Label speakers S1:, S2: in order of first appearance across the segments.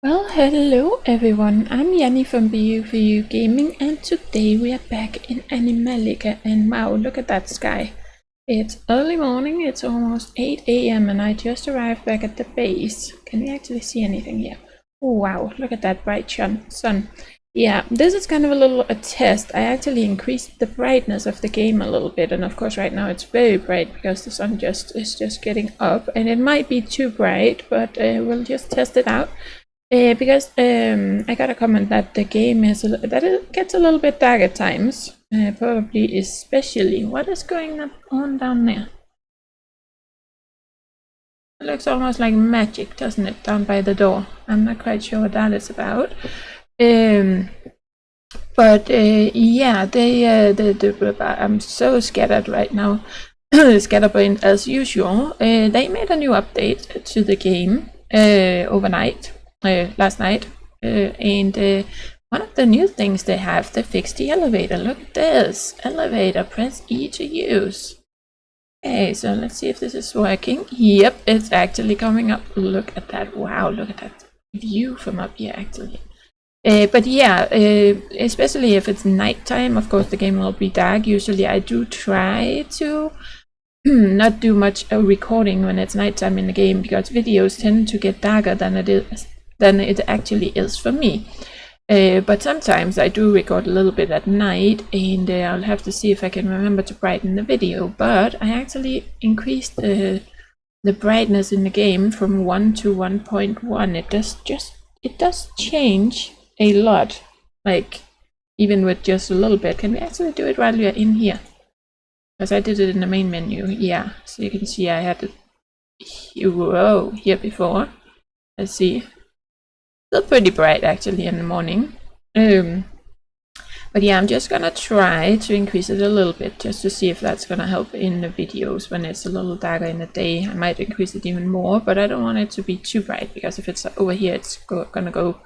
S1: Well, hello everyone, I'm Yanni from BU Gaming, and today we are back in Animallica, and wow, look at that sky. It's early morning, it's almost 8 AM and I just arrived back at the base. Can we actually see anything here? Oh wow, look at that bright sun. Yeah, this is kind of a test. I actually increased the brightness of the game a little bit, and of course right now it's very bright because the sun is just getting up, and it might be too bright, but we'll just test it out. Because I got a comment that the game it gets a little bit dark at times, probably especially. What is going on down there? It looks almost like magic, doesn't it, down by the door? I'm not quite sure what that is about. But yeah, I'm so scattered right now, scatterbrained as usual. They made a new update to the game overnight. Last night, and one of the new things they fixed the elevator. Look at this elevator, press E to use. Okay, so let's see if this is working. Yep, it's actually coming up. Look at that. Wow, look at that view from up here actually. But yeah, especially if it's nighttime, of course the game will be dark. Usually I do try to not do much recording when it's nighttime in the game, because videos tend to get darker than it actually is for me. But sometimes I do record a little bit at night, and I'll have to see if I can remember to brighten the video. But I actually increased the brightness in the game from 1 to 1.1. It does change a lot, like even with just a little bit. Can we actually do it while we are in here? Because I did it in the main menu. Yeah, so you can see I had it here before. Let's see. Still pretty bright actually in the morning. But yeah, I'm just gonna try to increase it a little bit just to see if that's gonna help in the videos when it's a little darker in the day. I might increase it even more, but I don't want it to be too bright, because if it's over here it's gonna go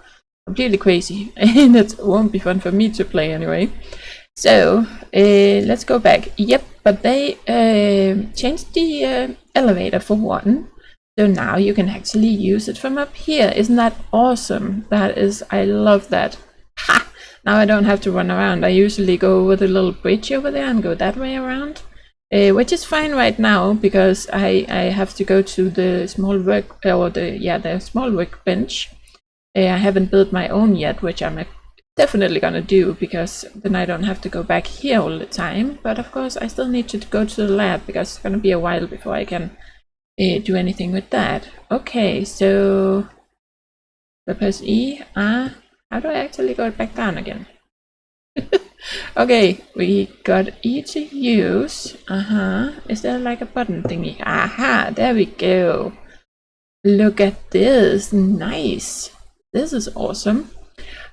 S1: completely crazy and it won't be fun for me to play anyway. So let's go back. Yep, but they changed the elevator for one. So now you can actually use it from up here. Isn't that awesome? I love that. Ha! Now I don't have to run around. I usually go over the little bridge over there and go that way around. Which is fine right now, because I have to go to the small the small workbench. I haven't built my own yet, which I'm definitely gonna do, because then I don't have to go back here all the time. But of course I still need to go to the lab, because it's gonna be a while before I can do anything with that. Okay, so press E. How do I actually go back down again? Okay, we got E to use. Is there like a button thingy? Aha, there we go. Look at this. Nice. This is awesome.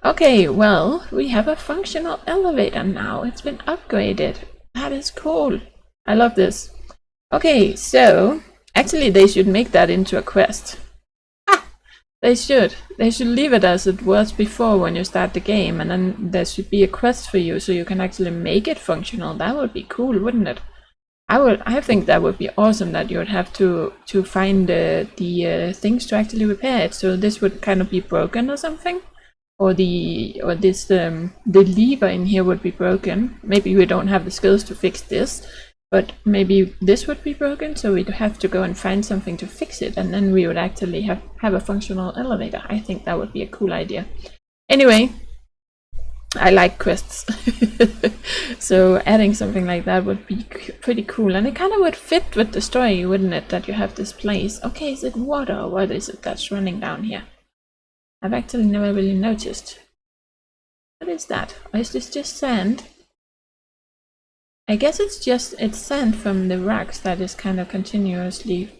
S1: Okay, well, we have a functional elevator now. It's been upgraded. That is cool. I love this. Okay, so actually they should make that into a quest. They should leave it as it was before when you start the game, and then there should be a quest for you so you can actually make it functional. That would be cool, wouldn't it? I think that would be awesome, that you would have to find the things to actually repair it. So this would kind of be broken or something, or the lever in here would be broken. Maybe we don't have the skills to fix this, but maybe this would be broken, so we'd have to go and find something to fix it, and then we would actually have a functional elevator. I think that would be a cool idea. Anyway, I like quests. So adding something like that would be pretty cool, and it kind of would fit with the story, wouldn't it, that you have this place. Okay, is it water, or what is it that's running down here? I've actually never really noticed. What is that? Or is this just sand? I guess it's sand from the rocks that is kind of continuously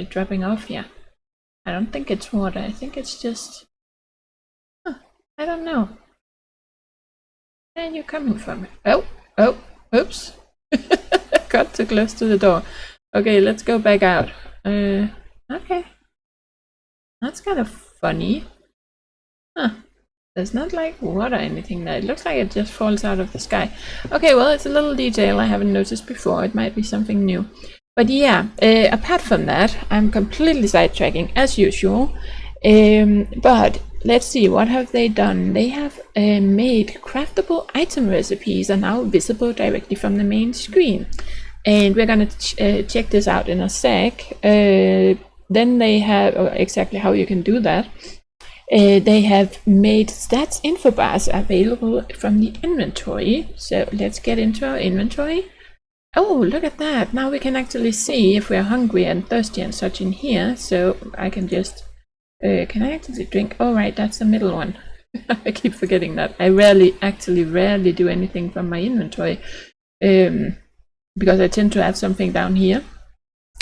S1: dropping off here. I don't think it's water. I think it's just... I don't know. Where are you coming from? Oh, oops. Got too close to the door. Okay, let's go back out. Okay. That's kind of funny. There's not like water or anything there. It looks like it just falls out of the sky. Okay, well, it's a little detail I haven't noticed before. It might be something new. But yeah, apart from that, I'm completely sidetracking as usual. But let's see, what have they done? They have made craftable item recipes are now visible directly from the main screen. And we're going to check this out in a sec. Then they have exactly how you can do that. They have made stats info bars available from the inventory. So let's get into our inventory. Oh, look at that. Now we can actually see if we're hungry and thirsty and such in here. So I can just, can I actually drink? Oh, right, that's the middle one. I keep forgetting that. I rarely do anything from my inventory. Because I tend to have something down here.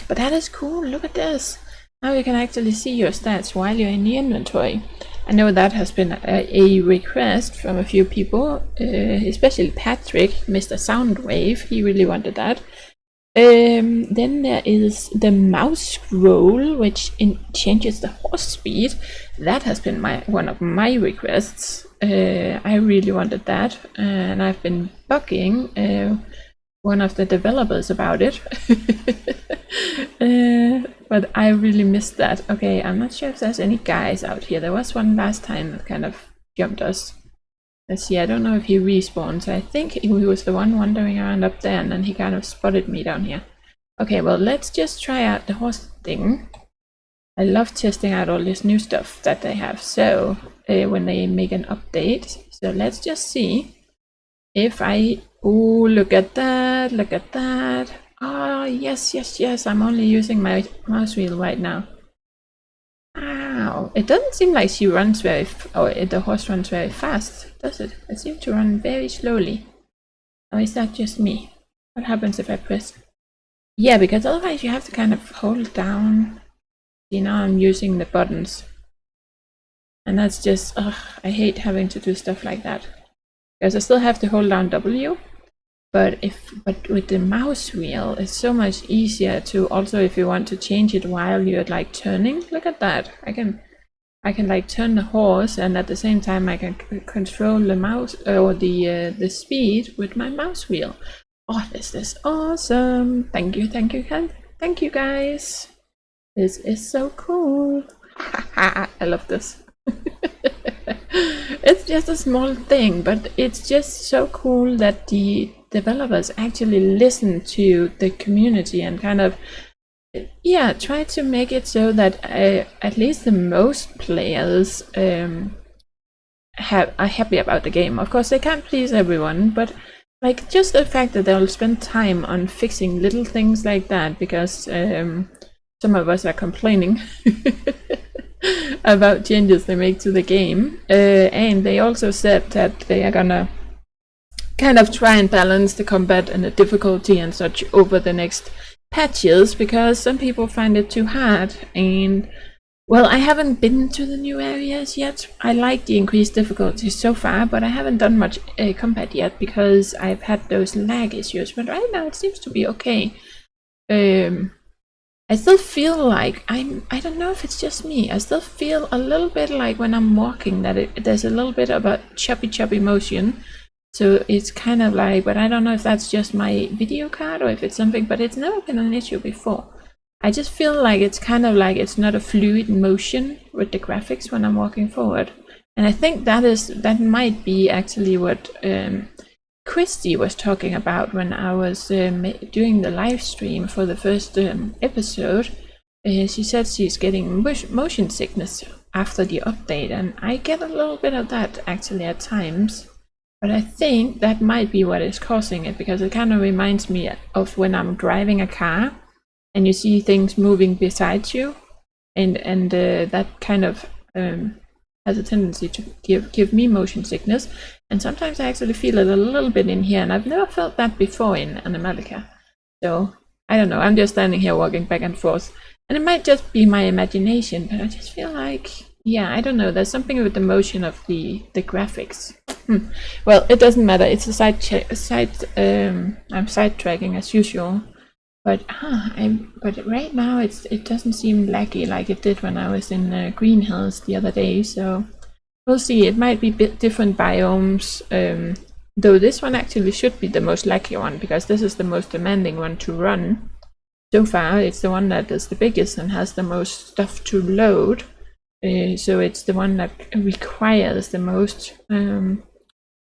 S1: But that is cool. Look at this. Now you can actually see your stats while you're in the inventory. I know that has been a request from a few people, especially Patrick, Mr. Soundwave. He really wanted that. Then there is the mouse scroll, which changes the horse speed. That has been one of my requests. I really wanted that, and I've been bugging one of the developers about it. But I really missed that. Okay, I'm not sure if there's any guys out here. There was one last time that kind of jumped us. Let's see, I don't know if he respawned, so I think he was the one wandering around up there, and then he kind of spotted me down here. Okay, well, let's just try out the horse thing. I love testing out all this new stuff that they have, so when they make an update. So let's just see if I... Oh, look at that, look at that. Oh, yes, yes, yes, I'm only using my mouse wheel right now. Wow, it doesn't seem like she runs the horse runs very fast, does it? It seems to run very slowly. Or is that just me? What happens if I press? Yeah, because otherwise you have to kind of hold down. See, now I'm using the buttons. And that's just, ugh, I hate having to do stuff like that. Because I still have to hold down W. But with the mouse wheel, it's so much easier to also, if you want to change it while you're like turning. Look at that. I can like turn the horse, and at the same time I can control the mouse or the speed with my mouse wheel. Oh, this is awesome. Thank you guys. This is so cool. I love this. It's just a small thing, but it's just so cool that the developers actually listen to the community and kind of, yeah, try to make it so that at least the most players are happy about the game. Of course, they can't please everyone, but like just the fact that they'll spend time on fixing little things like that, because some of us are complaining about changes they make to the game, and they also said that they are gonna kind of try and balance the combat and the difficulty and such over the next patches, because some people find it too hard. And well, I haven't been to the new areas yet. I like the increased difficulty so far, but I haven't done much combat yet because I've had those lag issues. But right now it seems to be okay. I still feel like I don't know if it's just me. I still feel a little bit like when I'm walking that there's a little bit of a choppy motion. So it's kind of like, but I don't know if that's just my video card or if it's something, but it's never been an issue before. I just feel like it's kind of like it's not a fluid motion with the graphics when I'm walking forward. And I think that might be actually what Christy was talking about when I was doing the live stream for the first episode. She said she's getting motion sickness after the update, and I get a little bit of that actually at times. But I think that might be what is causing it, because it kind of reminds me of when I'm driving a car and you see things moving beside you, and that kind of has a tendency to give me motion sickness. And sometimes I actually feel it a little bit in here, and I've never felt that before in Animallica. So I don't know, I'm just standing here walking back and forth, and it might just be my imagination, but I just feel like, yeah, I don't know, there's something with the motion of the graphics. Well, it doesn't matter, it's a I'm sidetracking as usual. But right now it doesn't seem laggy like it did when I was in Green Hills the other day, so we'll see. It might be different biomes, though this one actually should be the most laggy one, because this is the most demanding one to run. So far, it's the one that is the biggest and has the most stuff to load. So it's the one that requires the most.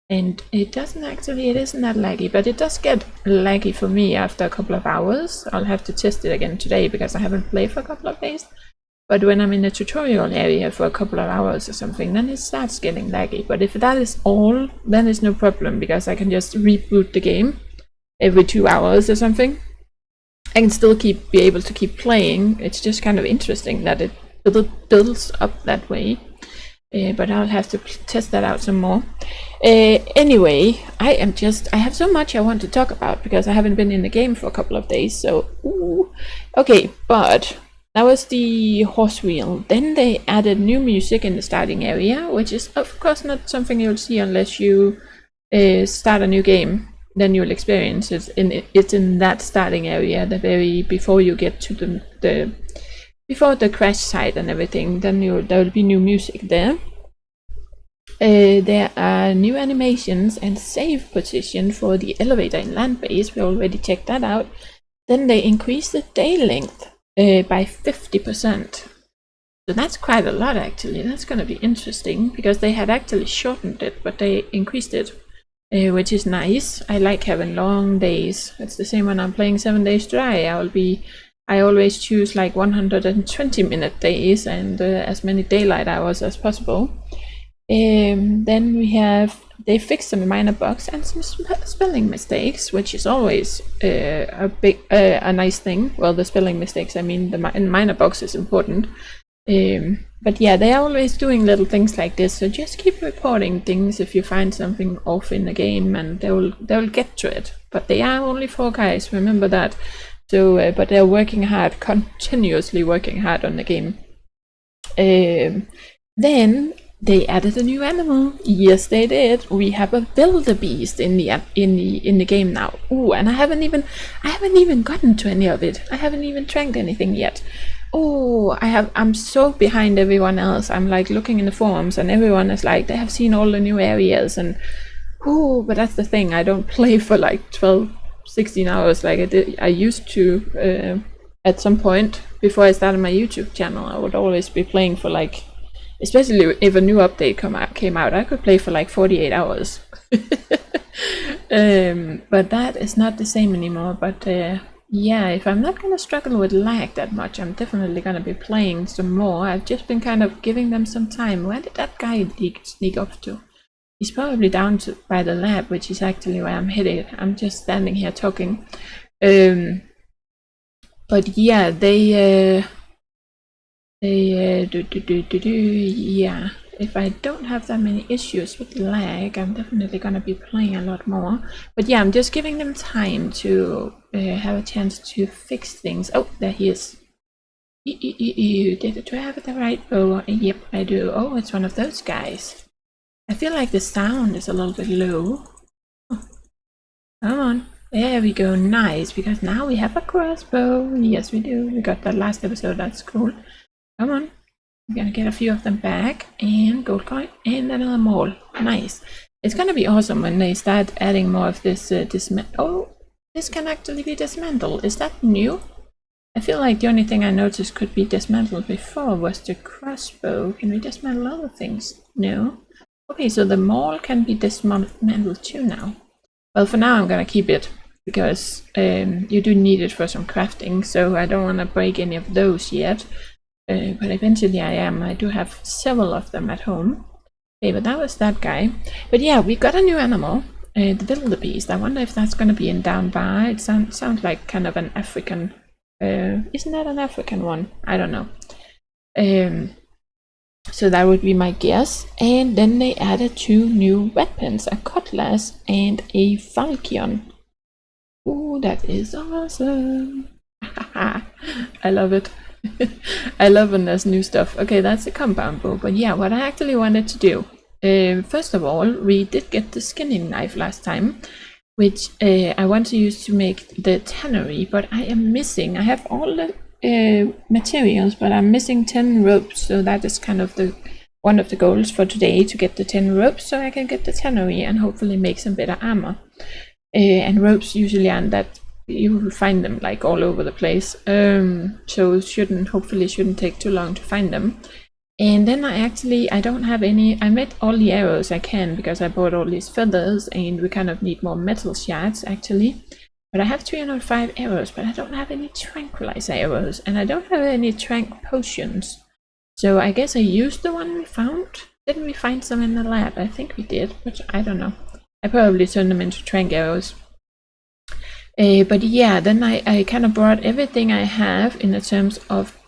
S1: And it isn't that laggy, but it does get laggy for me after a couple of hours. I'll have to test it again today because I haven't played for a couple of days. But when I'm in a tutorial area for a couple of hours or something, then it starts getting laggy. But if that is all, then it's no problem because I can just reboot the game every 2 hours or something. I can still be able to keep playing. It's just kind of interesting that it builds up that way. But I'll have to test that out some more. Anyway, I have so much I want to talk about because I haven't been in the game for a couple of days. So, okay, but that was the horse wheel. Then they added new music in the starting area, which is of course not something you'll see unless you start a new game. Then you'll experience it. It's in that starting area, the very before you get to before the crash site and everything. Then there will be new music there. There are new animations and save position for the elevator in land base. We already checked that out. Then they increased the day length by 50%. So that's quite a lot actually. That's going to be interesting because they had actually shortened it, but they increased it, which is nice. I like having long days. It's the same when I'm playing 7 Days to Die. I always choose like 120-minute days and as many daylight hours as possible. Then they fixed some minor bugs and some spelling mistakes, which is always a nice thing. Well, the spelling mistakes, I mean, the minor bugs is important. But yeah, they are always doing little things like this. So just keep reporting things if you find something off in the game, and they'll get to it. But they are only 4 guys. Remember that. So, but they're working hard, continuously working hard on the game. Then they added a new animal. Yes, they did. We have a wildebeest in the game now. Ooh, and I haven't even gotten to any of it. I haven't even tranked anything yet. Oh, I'm so behind everyone else. I'm like looking in the forums, and everyone is like they have seen all the new areas, and but that's the thing. I don't play for like 12-16 hours like I used to at some point before I started my YouTube channel. I would always be playing for like, especially if a new update came out, I could play for like 48 hours. But that is not the same anymore. But yeah, if I'm not gonna struggle with lag that much, I'm definitely gonna be playing some more. I've just been kind of giving them some time. Where did that guy sneak off to? He's probably down by the lab, which is actually where I'm headed. I'm just standing here talking. But yeah, yeah, if I don't have that many issues with lag, I'm definitely gonna be playing a lot more. But yeah, I'm just giving them time to have a chance to fix things. Oh, there he is. Do I have the right bow? Yep, I do. Oh, it's one of those guys. I feel like the sound is a little bit low. Oh, come on. There we go. Nice, because now we have a crossbow. Yes, we do. We got that last episode. That's cool. Come on. I'm gonna get a few of them back. And gold coin. And another mole. Nice. It's gonna be awesome when they start adding more of this oh, this can actually be dismantled. Is that new? I feel like the only thing I noticed could be dismantled before was the crossbow. Can we dismantle other things? No. Okay, so the mole can be dismantled too now. Well, for now I'm gonna keep it because you do need it for some crafting, so I don't want to break any of those yet. But eventually I do have several of them at home. Okay, but that was that guy. But yeah, we got a new animal, the wildebeest. I wonder if that's gonna be in down by. It sounds like kind of an African. Isn't that an African one? I don't know. So that would be my guess. And then they added 2 new weapons, a cutlass and a falchion. Ooh, that is awesome. I love it. I love when there's new stuff. Okay, that's a compound bow. But yeah, what I actually wanted to do, first of all, we did get the skinning knife last time, which I want to use to make the tannery, but I am missing. I have all the materials, but I'm missing 10 ropes, so that is kind of one of the goals for today, to get the 10 ropes so I can get the tannery and hopefully make some better armor. And ropes usually aren't that, you will find them like all over the place, so hopefully shouldn't take too long to find them. And then I don't have any, I made all the arrows I can because I bought all these feathers, and we kind of need more metal shards actually. But I have 305 arrows, but I don't have any tranquilizer arrows, and I don't have any trank potions. So I guess I used the one we found. Didn't we find some in the lab? I think we did, but I don't know. I probably turned them into trank arrows. But yeah, then I kind of brought everything I have in the terms of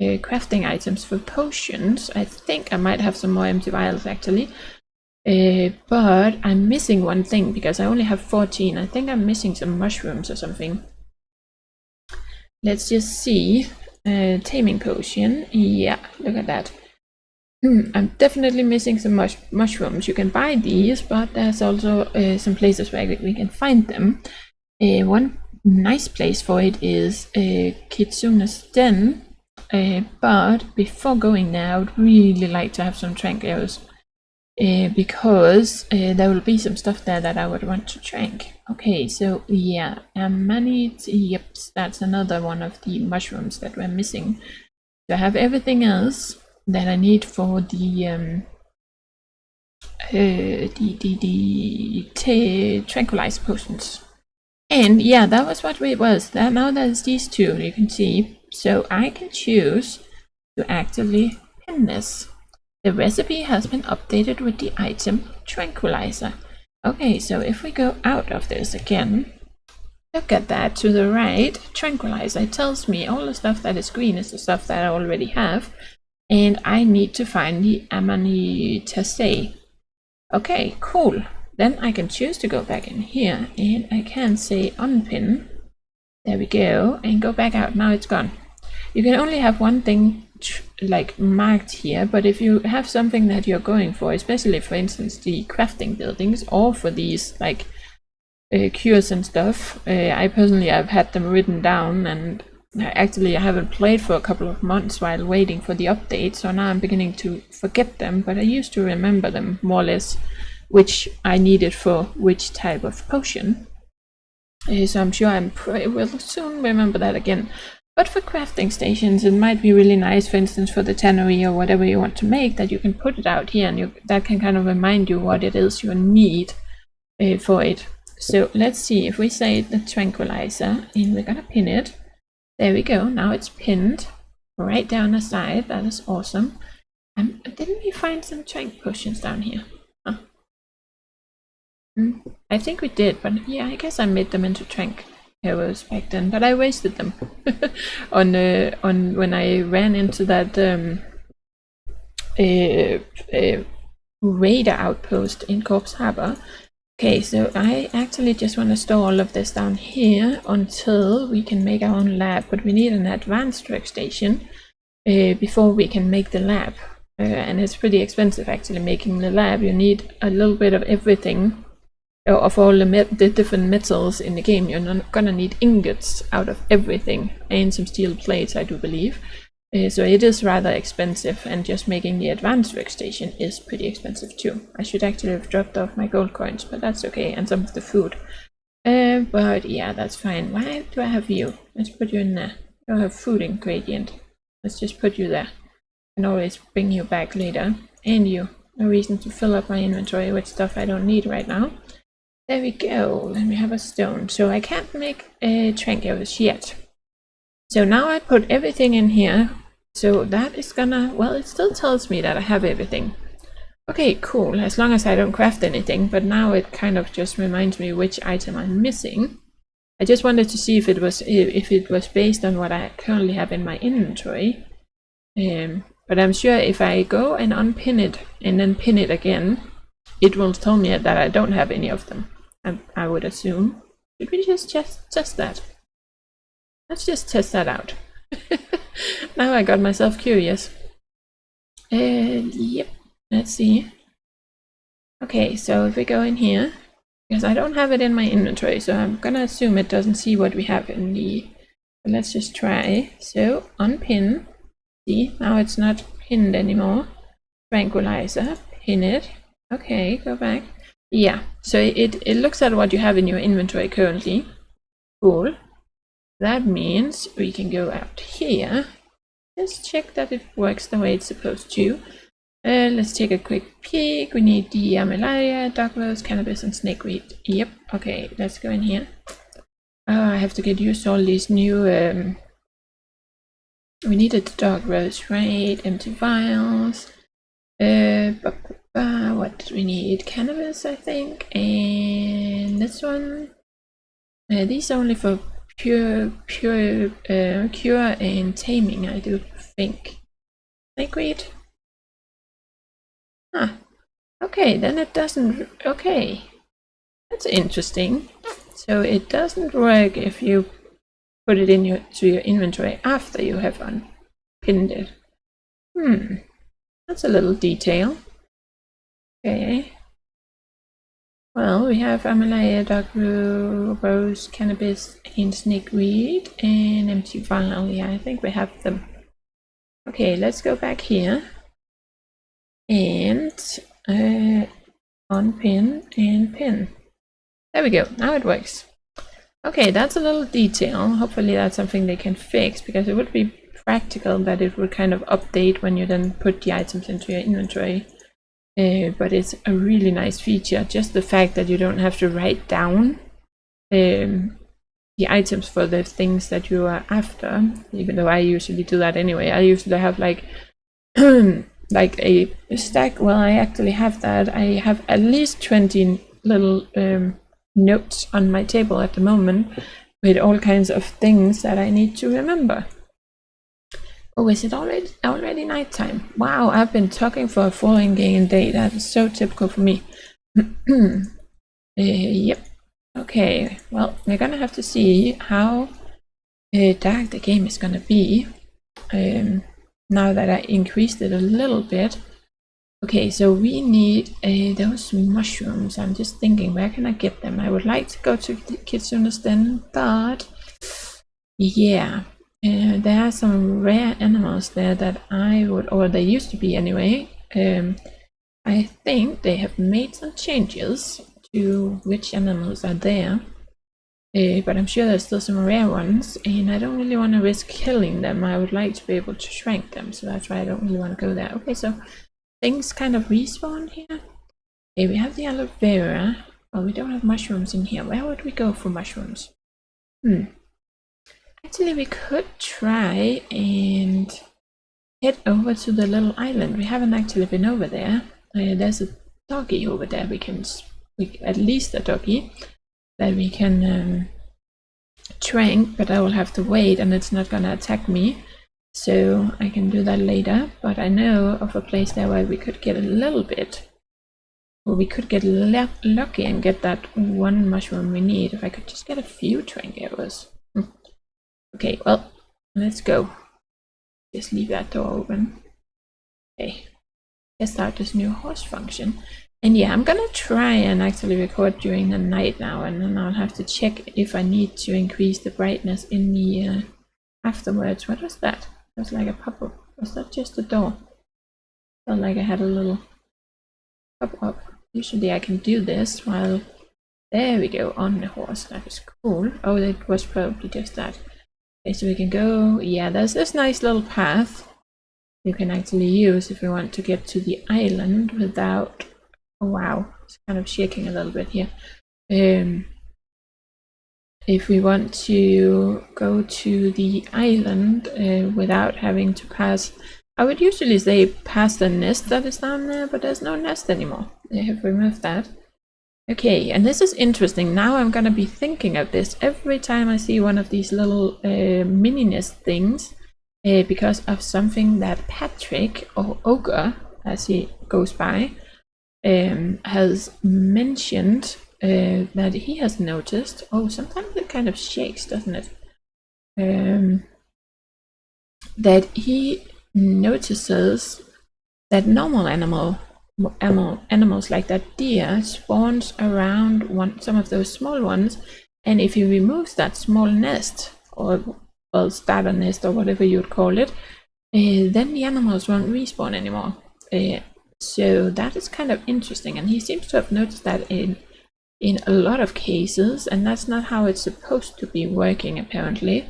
S1: crafting items for potions. I think I might have some more empty vials actually. But I'm missing one thing because I only have 14. I think I'm missing some mushrooms or something. Let's just see. Taming potion. Yeah, look at that. I'm definitely missing some mushrooms. You can buy these, but there's also some places where we can find them. One nice place for it is Kitsune's Den. But before going there, I would really like to have some trank arrows. Because there will be some stuff there that I would want to trank. Okay, so yeah, amanite, yep, that's another one of the mushrooms that we're missing. So I have everything else that I need for the tranquilizer potions. And yeah, that was what it was. Now there's these two, you can see. So I can choose to actually pin this. The recipe has been updated with the item tranquilizer. Okay, so if we go out of this again, look at that to the right, tranquilizer. It tells me all the stuff that is green is the stuff that I already have, and I need to find the Animallica. Okay, cool. Then I can choose to go back in here, and I can say unpin. There we go, and go back out. Now it's gone. You can only have one thing like marked here, but if you have something that you're going for, especially for instance the crafting buildings or for these like cures and stuff, I personally have had them written down, and actually I haven't played for a couple of months while waiting for the update, so now I'm beginning to forget them, but I used to remember them more or less, which I needed for which type of potion. So I'm sure I will soon remember that again. But for crafting stations, it might be really nice, for instance, for the tannery or whatever you want to make, that you can put it out here, and that can kind of remind you what it is you need for it. So let's see, if we say the tranquilizer, and we're gonna pin it. There we go, now it's pinned right down the side. That is awesome. Didn't we find some trank potions down here? Huh. I think we did, but yeah, I guess I made them into trank arrows back then, but I wasted them on when I ran into that raider outpost in Corpse Harbor. Okay, so I actually just want to store all of this down here until we can make our own lab, but we need an advanced workstation before we can make the lab, and it's pretty expensive actually making the lab. You need a little bit of everything. Of all the different metals in the game, you're not gonna need ingots out of everything, and some steel plates, I do believe. So it is rather expensive, and just making the advanced workstation is pretty expensive too. I should actually have dropped off my gold coins, but that's okay, and some of the food. But yeah, that's fine. Why do I have you? Let's put you in there. I don't have food ingredient. Let's just put you there. I can always bring you back later. And you. No reason to fill up my inventory with stuff I don't need right now. There we go, then we have a stone. So I can't make trank arrows yet. So now I put everything in here. So that is gonna, well, it still tells me that I have everything. Okay, cool, as long as I don't craft anything, but now it kind of just reminds me which item I'm missing. I just wanted to see if it was based on what I currently have in my inventory. But I'm sure if I go and unpin it and then pin it again, it will tell me that I don't have any of them. I would assume. Should we just test that? Let's just test that out. Now I got myself curious. Yep, let's see. Okay, so if we go in here, because I don't have it in my inventory, so I'm gonna assume it doesn't see what we have in the... But let's just try. So, unpin. See, now it's not pinned anymore. Tranquilizer, pin it. Okay, go back. Yeah, so it looks at what you have in your inventory currently. Cool. That means we can go out here. Just check that it works the way it's supposed to. Let's take a quick peek. We need the Animallica, dog rose, cannabis, and snakeweed. Yep, okay, let's go in here. I have to get used to all these new... we needed the dog rose, right? Empty vials. What did we need? Cannabis, I think. And this one. These are only for pure cure and taming, I do think. Snakeweed. Ah, okay, then it doesn't. Okay, that's interesting. So it doesn't work if you put it in your inventory after you have unpinned it. That's a little detail. Okay. Well, we have Animallica, dog rose, cannabis, and snakeweed, and empty vial. Yeah, I think we have them. Okay, let's go back here and unpin and pin. There we go. Now it works. Okay, that's a little detail. Hopefully that's something they can fix, because it would be practical that it would kind of update when you then put the items into your inventory. But it's a really nice feature. Just the fact that you don't have to write down the items for the things that you are after, even though I usually do that anyway. I usually have like like a stack. Well, I actually have that. I have at least 20 little notes on my table at the moment with all kinds of things that I need to remember. Oh, is it already nighttime? Wow, I've been talking for a full in-game day. That is so typical for me. Yep. Okay, well, we're gonna have to see how dark the game is gonna be now that I increased it a little bit. Okay, so we need those mushrooms. I'm just thinking, where can I get them? I would like to go to the Kitsune's Den, but yeah. There are some rare animals there that I would, or they used to be anyway. I think they have made some changes to which animals are there, but I'm sure there's still some rare ones, and I don't really want to risk killing them. I would like to be able to shrink them, so that's why I don't really want to go there. Okay, so things kind of respawn here. Okay, we have the aloe vera. Well, we don't have mushrooms in here. Where would we go for mushrooms? Actually, we could try and head over to the little island. We haven't actually been over there. There's a doggy over there. At least a doggy that we can trank, but I will have to wait, and it's not gonna attack me. So I can do that later. But I know of a place there where we could get a little bit, or we could get lucky and get that one mushroom we need. If I could just get a few trank arrows. Okay, well, let's go. Just leave that door open. Okay, test out this new horse function. And yeah, I'm gonna try and actually record during the night now, and then I'll have to check if I need to increase the brightness in the afterwards. What was that? It was like a pop-up. Was that just a door? Felt like I had a little pop-up. Usually I can do this while... There we go, on the horse. That is cool. Oh, it was probably just that. Okay, so we can go, yeah, there's this nice little path you can actually use if you want to get to the island without, oh wow, it's kind of shaking a little bit here. If we want to go to the island without having to pass, I would usually say pass the nest that is down there, but there's no nest anymore. They have removed that. Okay, and this is interesting. Now I'm gonna be thinking of this every time I see one of these little mini nest things, because of something that Patrick, or Ogre, as he goes by, has mentioned that he has noticed. Oh, sometimes it kind of shakes, doesn't it? That he notices that normal animals like that deer spawns around some of those small ones, and if he removes that small nest, or well, starter nest, or whatever you would call it, then the animals won't respawn anymore. So that is kind of interesting, and he seems to have noticed that in a lot of cases, and that's not how it's supposed to be working apparently.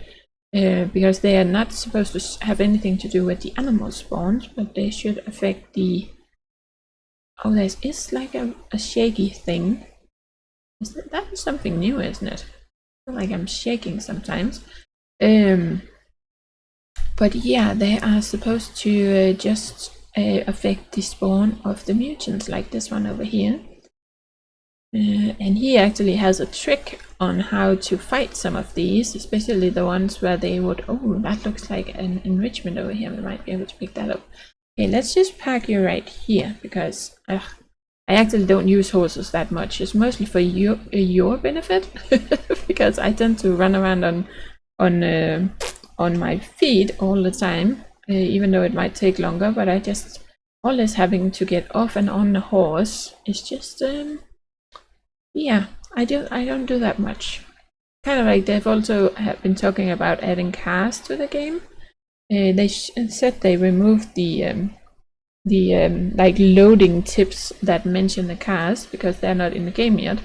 S1: because they are not supposed to have anything to do with the animal spawns, but they should affect the... Oh, there is like a shaky thing. That is something new, isn't it? I feel like I'm shaking sometimes. But yeah, they are supposed to just affect the spawn of the mutants, like this one over here. And he actually has a trick on how to fight some of these, especially the ones where they would... Oh, that looks like an enrichment over here. We might be able to pick that up. Okay, let's just park you right here, because I actually don't use horses that much. It's mostly for your benefit, because I tend to run around on my feet all the time, even though it might take longer. But I just always having to get off and on the horse is just yeah, I don't do that much. Kind of like they've also been talking about adding cars to the game. They said they removed the like loading tips that mention the cars because they're not in the game yet.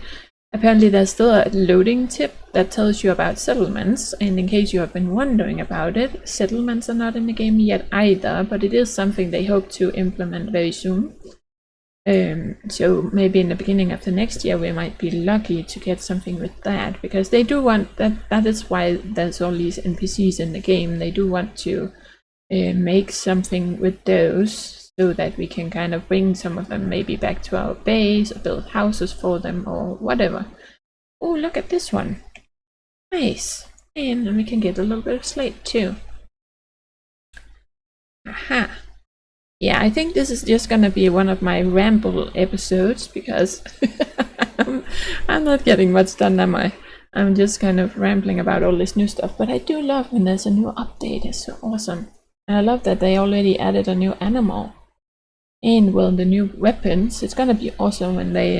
S1: Apparently there's still a loading tip that tells you about settlements, and in case you have been wondering about it, settlements are not in the game yet either, but it is something they hope to implement very soon. So maybe in the beginning of the next year we might be lucky to get something with that, because they do want that is why there's all these NPCs in the game. They do want to make something with those, so that we can kind of bring some of them maybe back to our base, or build houses for them, or whatever. Oh, look at this one. Nice. And then we can get a little bit of slate too. Aha. Yeah, I think this is just gonna be one of my ramble episodes, because I'm not getting much done, am I? I'm just kind of rambling about all this new stuff, but I do love when there's a new update. It's so awesome. And I love that they already added a new animal. And well, the new weapons. It's gonna be awesome when they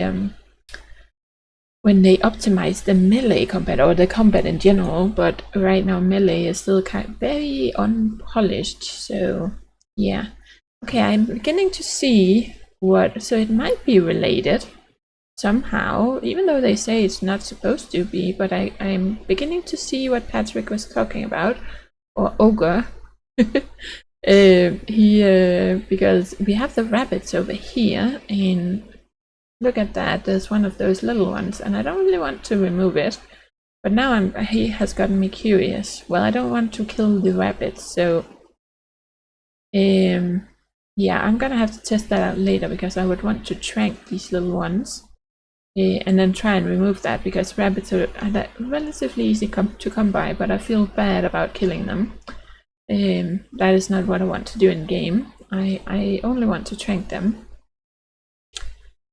S1: optimize the melee combat, or the combat in general, but right now melee is still kind of very unpolished, so yeah. Okay, I'm beginning to see so it might be related somehow, even though they say it's not supposed to be, but I'm beginning to see what Patrick was talking about, or Ogre. Because we have the rabbits over here, and look at that, there's one of those little ones, and I don't really want to remove it, but now he has gotten me curious. Well, I don't want to kill the rabbits, so yeah, I'm gonna have to test that out later, because I would want to trank these little ones and then try and remove that, because rabbits are relatively easy to come by, but I feel bad about killing them. That is not what I want to do in game. I only want to trank them.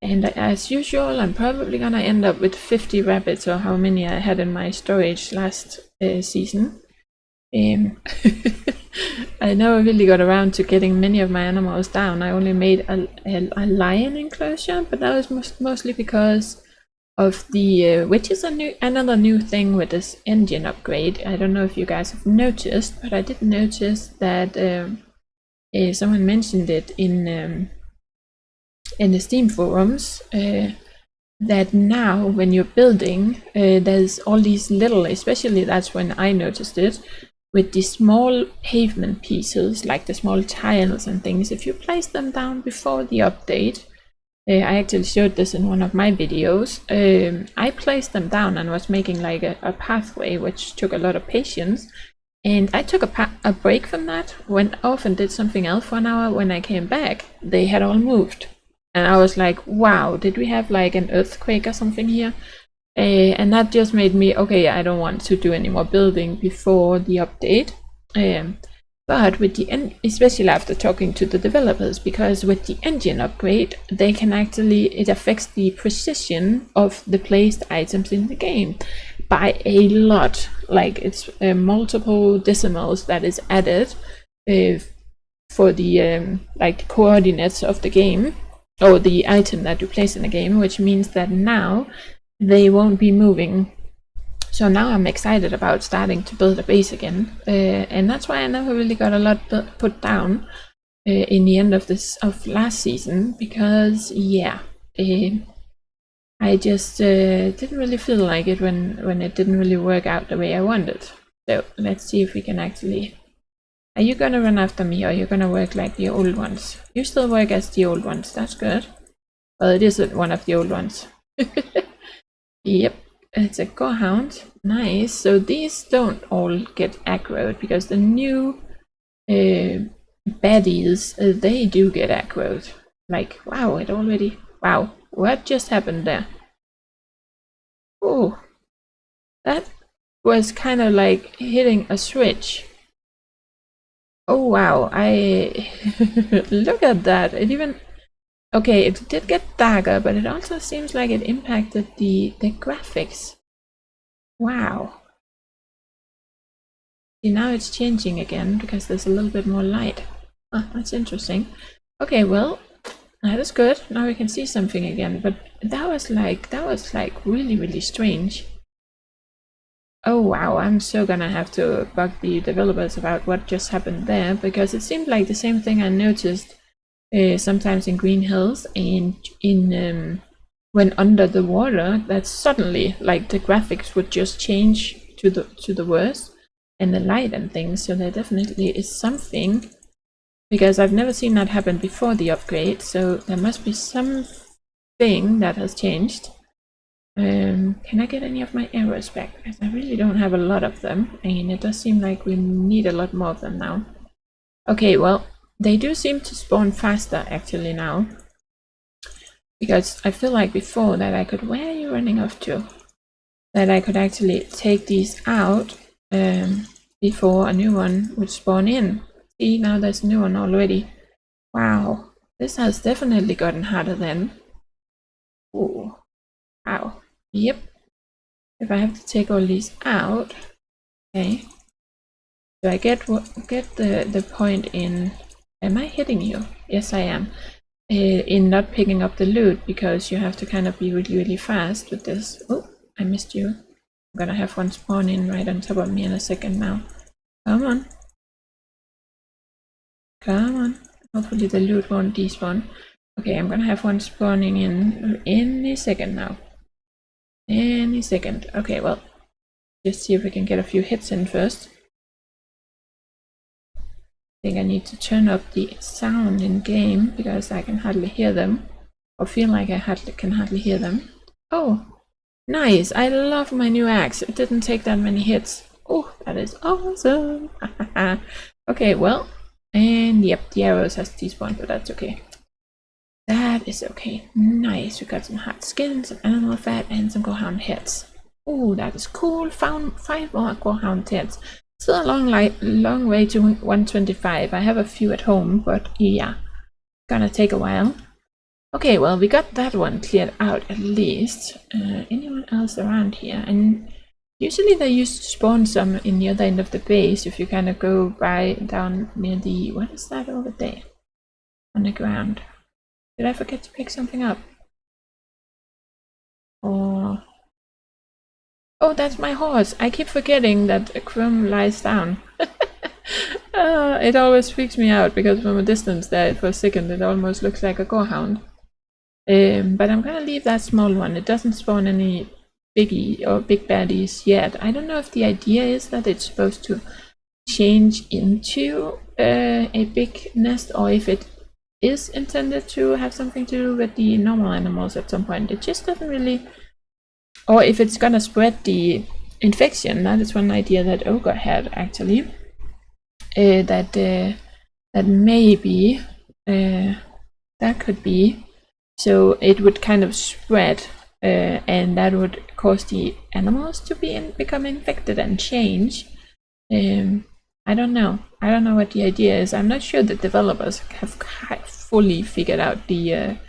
S1: And as usual, I'm probably gonna end up with 50 rabbits, or how many I had in my storage last season. I never really got around to getting many of my animals down. I only made a lion enclosure, but that was mostly because of the which is another new thing with this engine upgrade. I don't know if you guys have noticed, but I did notice that someone mentioned it in the Steam forums, that now when you're building, there's all these little, especially that's when I noticed it, with the small pavement pieces, like the small tiles and things. If you place them down before the update, I actually showed this in one of my videos, I placed them down and was making like a pathway, which took a lot of patience, and I took a break from that, went off and did something else for an hour. When I came back, they had all moved, and I was like, wow, did we have like an earthquake or something here? And that just made me, okay, I don't want to do any more building before the update. But with the especially after talking to the developers, because with the engine upgrade, they can actually, it affects the precision of the placed items in the game by a lot. Like it's multiple decimals that is added for the like coordinates of the game, or the item that you place in the game, which means that now they won't be moving. So now I'm excited about starting to build a base again, and that's why I never really got a lot put down in the end of last season, because yeah, I just didn't really feel like it when it didn't really work out the way I wanted. So let's see if we can actually... Are you gonna run after me, or are you gonna work like the old ones? You still work as the old ones, that's good. Well, it isn't one of the old ones. Yep, it's a gorehound. Nice. So these don't all get aggroed, because the new baddies, they do get aggroed. Like, wow, it already... Wow, what just happened there? Oh, that was kind of like hitting a switch. Oh wow, I... Look at that, it even... Okay, it did get darker, but it also seems like it impacted the graphics. Wow. See, now it's changing again, because there's a little bit more light. Oh, that's interesting. Okay, well, that is good. Now we can see something again, but that was like really, really strange. Oh wow, I'm so gonna have to bug the developers about what just happened there, because it seemed like the same thing I noticed sometimes in Green Hills and in when under the water, that suddenly like the graphics would just change to the worse, and the light and things. So there definitely is something, because I've never seen that happen before the upgrade, so there must be something that has changed. Can I get any of my arrows back? Because I really don't have a lot of them, and it does seem like we need a lot more of them now. Okay, well, they do seem to spawn faster actually now. Because I feel like before that I could... Where are you running off to? That I could actually take these out before a new one would spawn in. See, now there's a new one already. Wow, this has definitely gotten harder then. Ooh. Wow. Yep. If I have to take all these out, okay. Do I get the point in... Am I hitting you? Yes, I am. In not picking up the loot, because you have to kind of be really, really fast with this. Oh, I missed you. I'm gonna have one spawn in right on top of me in a second now. Come on. Come on. Hopefully the loot won't despawn. Okay, I'm gonna have one spawning in any second now. Any second. Okay, well, just see if we can get a few hits in first. I think I need to turn up the sound in game, because I can hardly hear them. Or feel like I can hardly hear them. Oh, nice! I love my new axe. It didn't take that many hits. Oh, that is awesome! Okay, well, and yep, the arrows has despawned, but that's okay. That is okay. Nice, we got some hard skins, some animal fat, and some gorehound heads. Oh, that is cool. Found 5 more gorehound heads. Still a long way to 125. I have a few at home, but yeah, gonna take a while. Okay, well, we got that one cleared out at least. Anyone else around here? And usually they used to spawn some in the other end of the base if you kind of go by down near the... What is that over there? On the ground. Did I forget to pick something up? Or... Oh, that's my horse! I keep forgetting that a crumb lies down. It always freaks me out, because from a distance there, for a second, it almost looks like a gorehound. But I'm gonna leave that small one. It doesn't spawn any biggie or big baddies yet. I don't know if the idea is that it's supposed to change into a big nest, or if it is intended to have something to do with the normal animals at some point. It just doesn't really... Or if it's gonna spread the infection. That is one idea that Ogre had actually. That maybe that could be... So it would kind of spread, and that would cause the animals to become infected and change. I don't know. I don't know what the idea is. I'm not sure the developers have fully figured out the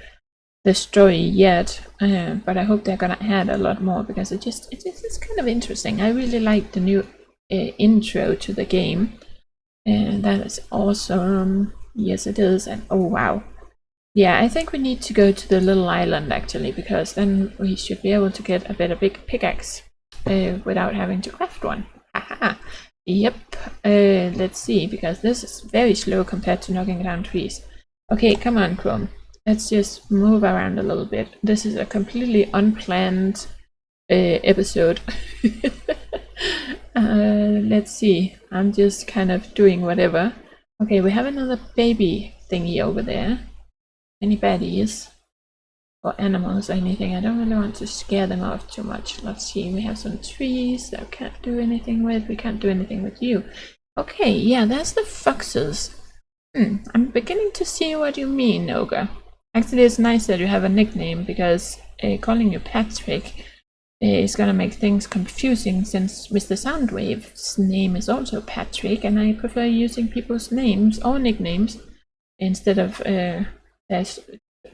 S1: story yet, but I hope they're gonna add a lot more, because it's kind of interesting. I really like the new intro to the game, and that is awesome. Yes, it is. And oh wow. Yeah, I think we need to go to the little island actually, because then we should be able to get a better big pickaxe without having to craft one. Haha. Yep. Let's see, because this is very slow compared to knocking down trees. Okay, come on, Chrome. Let's just move around a little bit. This is a completely unplanned episode. let's see. I'm just kind of doing whatever. Okay, we have another baby thingy over there. Any baddies? Or animals or anything. I don't really want to scare them off too much. Let's see, we have some trees that we can't do anything with. We can't do anything with you. Okay, yeah, that's the foxes. I'm beginning to see what you mean, Ogre. Actually, it's nice that you have a nickname, because calling you Patrick is gonna make things confusing, since Mr. Soundwave's name is also Patrick, and I prefer using people's names or nicknames instead of there's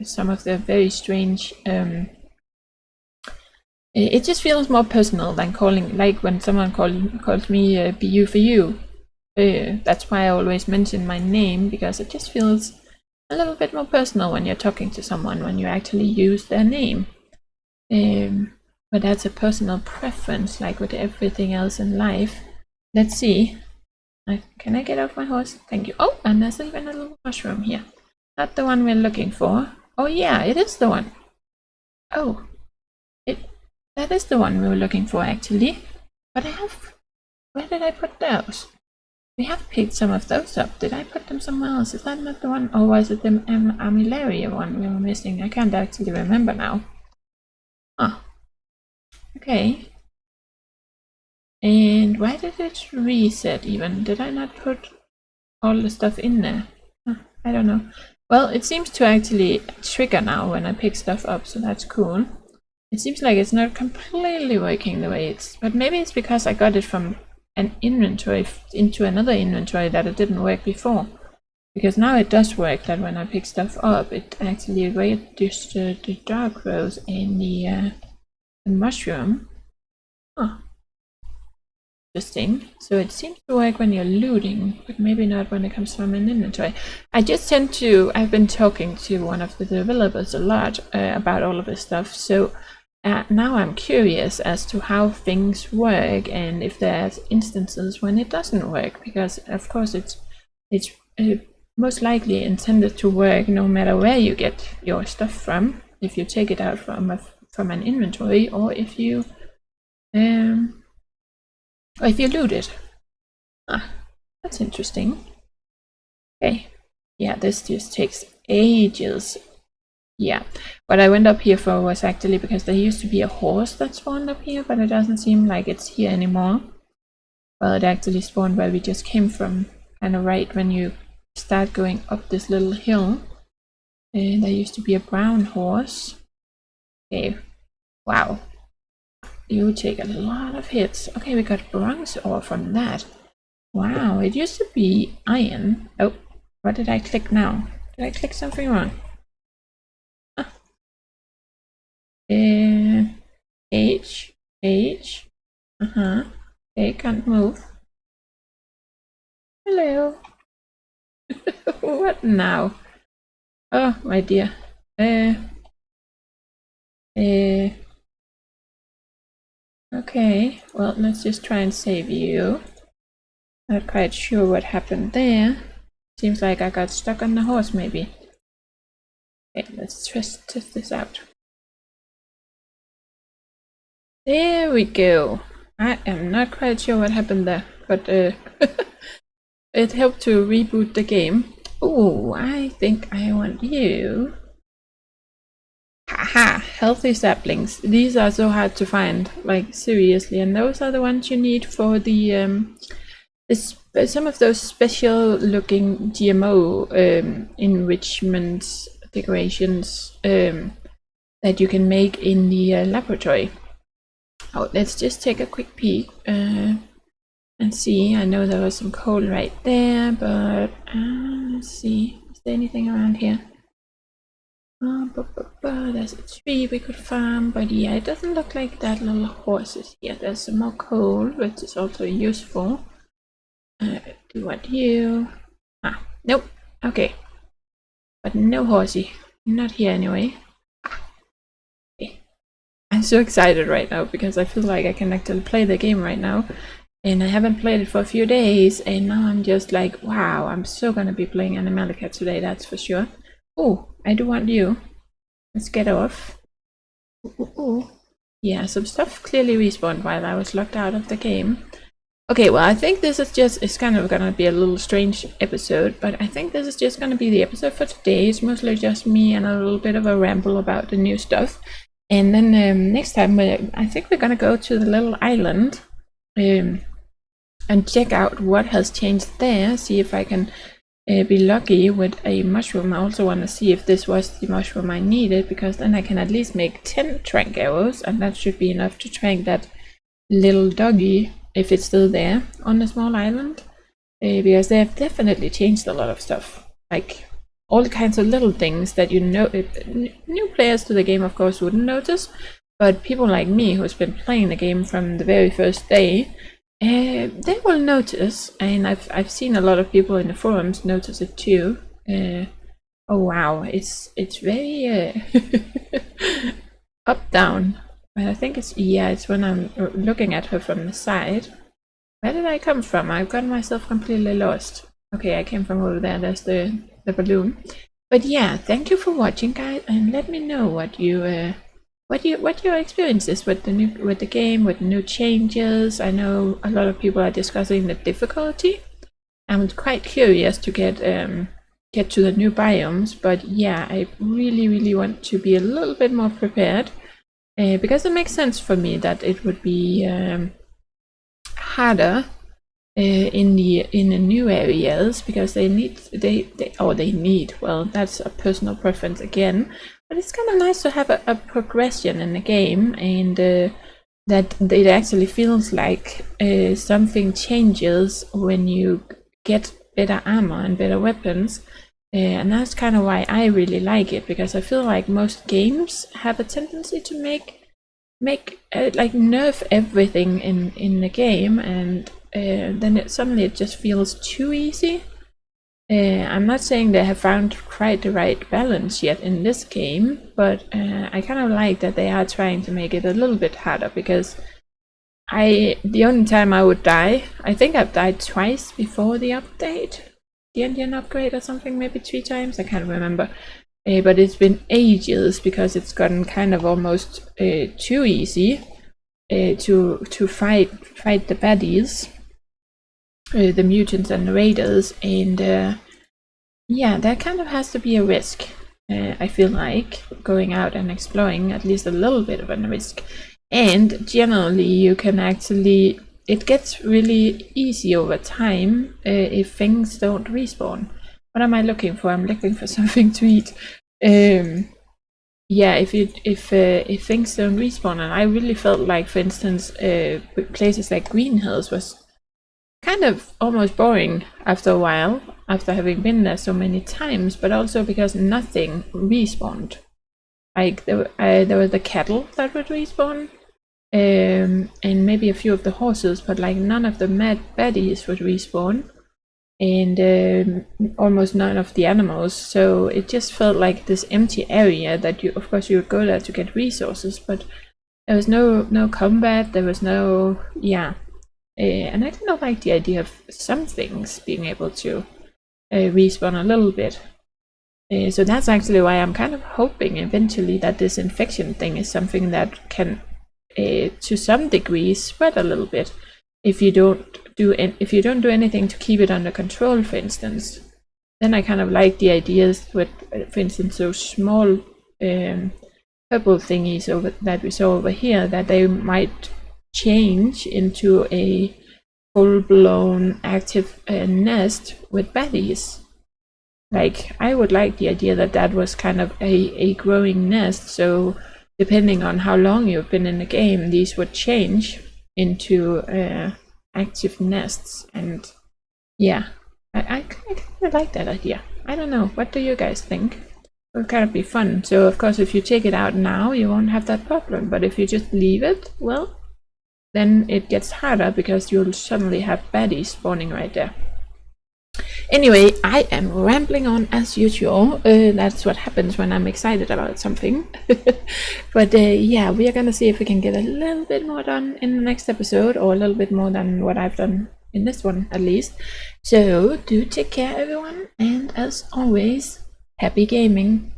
S1: some of the very strange it just feels more personal than calling, like when someone calls me BU for you. That's why I always mention my name, because it just feels a little bit more personal when you're talking to someone, when you actually use their name. But that's a personal preference, like with everything else in life. Let's see. Can I get off my horse? Thank you. Oh, and there's even a little mushroom here. Not the one we're looking for. Oh yeah, it is the one. Oh, that is the one we were looking for, actually. But where did I put those? We have picked some of those up. Did I put them somewhere else? Is that not the one? Or was it the Animallica one we were missing? I can't actually remember now. Ah, okay. And why did it reset even? Did I not put all the stuff in there? I don't know. Well, it seems to actually trigger now when I pick stuff up, so that's cool. It seems like it's not completely working the way it's... But maybe it's because I got it from an inventory into another inventory that it didn't work before. Because now it does work, that when I pick stuff up, it actually registers the dark rose and the mushroom. Huh. Interesting. So it seems to work when you're looting, but maybe not when it comes from an inventory. I've been talking to one of the developers a lot about all of this stuff, so now I'm curious as to how things work and if there's instances when it doesn't work, because of course it's most likely intended to work no matter where you get your stuff from, if you take it out from an inventory, or if you loot it. Ah, that's interesting. Okay, yeah, this just takes ages. Yeah, what I went up here for was actually because there used to be a horse that spawned up here, but it doesn't seem like it's here anymore. Well, it actually spawned where we just came from, kind of right when you start going up this little hill. And there used to be a brown horse. Okay, wow. You take a lot of hits. Okay, we got bronze ore from that. Wow, it used to be iron. Oh, what did I click now? Did I click something wrong? Ah. H. Okay, can't move. Hello. What now? Oh, my dear. Okay, well, let's just try and save you. Not quite sure what happened there. Seems like I got stuck on the horse, maybe. Okay, let's test this out. There we go. I am not quite sure what happened there, but it helped to reboot the game. Oh, I think I want you. Haha, healthy saplings. These are so hard to find, like seriously, and those are the ones you need for the some of those special looking GMO enrichment decorations that you can make in the laboratory. Oh, let's just take a quick peek and see. I know there was some coal right there, but let's see. Is there anything around here? There's a tree we could farm, but yeah, it doesn't look like that little horse is here. There's some more coal, which is also useful. Do you want you? Ah, nope. Okay. But no horsey. Not here anyway. Okay. I'm so excited right now because I feel like I can actually play the game right now. And I haven't played it for a few days, and now I'm just like, wow, I'm so gonna be playing Animallica today, that's for sure. Oh, I do want you. Let's get off. Ooh. Yeah, some stuff clearly respawned while I was locked out of the game. Okay, well, I think this is just, it's kind of gonna be a little strange episode, but I think this is just gonna be the episode for today. It's mostly just me and a little bit of a ramble about the new stuff. And then next time, I think we're gonna go to the little island and check out what has changed there, see if I can be lucky with a mushroom. I also want to see if this was the mushroom I needed, because then I can at least make 10 trank arrows, and that should be enough to trank that little doggy if it's still there on the small island, because they have definitely changed a lot of stuff, like all kinds of little things that new players to the game of course wouldn't notice, but people like me who's been playing the game from the very first day, they will notice, and I've seen a lot of people in the forums notice it too. Oh wow, it's very up down. I think it's when I'm looking at her from the side. Where did I come from? I've got myself completely lost. Okay, I came from over there. There's the balloon. But yeah, thank you for watching, guys, and let me know what your experience is with the game, with the new changes. I know a lot of people are discussing the difficulty. I'm quite curious to get to the new biomes, but yeah, I really want to be a little bit more prepared. Because it makes sense for me that it would be harder in the new areas, because they need, well, that's a personal preference again, but it's kind of nice to have a progression in the game, and that it actually feels like something changes when you get better armor and better weapons. And that's kind of why I really like it, because I feel like most games have a tendency to make like nerf everything in the game, and then suddenly it just feels too easy. I'm not saying they have found quite the right balance yet in this game, but I kind of like that they are trying to make it a little bit harder, because the only time I would die, I think I've died twice before the update. The Indian upgrade or something, maybe 3 times, I can't remember, but it's been ages, because it's gotten kind of almost too easy to fight the baddies, the mutants and the raiders, and yeah, that kind of has to be a risk. I feel like going out and exploring, at least a little bit of a risk, and generally you can actually, it gets really easy over time if things don't respawn. What am I looking for? I'm looking for something to eat. Yeah, if things don't respawn, and I really felt like, for instance, places like Green Hills was kind of almost boring after a while, after having been there so many times, but also because nothing respawned. Like there were the cattle that would respawn, and maybe a few of the horses, but like none of the mad baddies would respawn, and almost none of the animals. So it just felt like this empty area that you would go there to get resources, but there was no combat, there was no, yeah, and I kind of like the idea of some things being able to respawn a little bit. So that's actually why I'm kind of hoping eventually that this infection thing is something that can to some degree spread a little bit if you don't do anything to keep it under control, for instance. Then I kind of like the ideas with, for instance, those small purple thingies that we saw over here, that they might change into a full-blown active nest with baddies. Like, I would like the idea that was kind of a growing nest, so depending on how long you've been in the game, these would change into active nests. And yeah, I kind of like that idea. I don't know, what do you guys think? It would kind of be fun. So of course, if you take it out now, you won't have that problem, but if you just leave it, well, then it gets harder, because you'll suddenly have baddies spawning right there. Anyway, I am rambling on as usual. That's what happens when I'm excited about something. But yeah, we are gonna see if we can get a little bit more done in the next episode, or a little bit more than what I've done in this one at least. So do take care, everyone, and as always, happy gaming.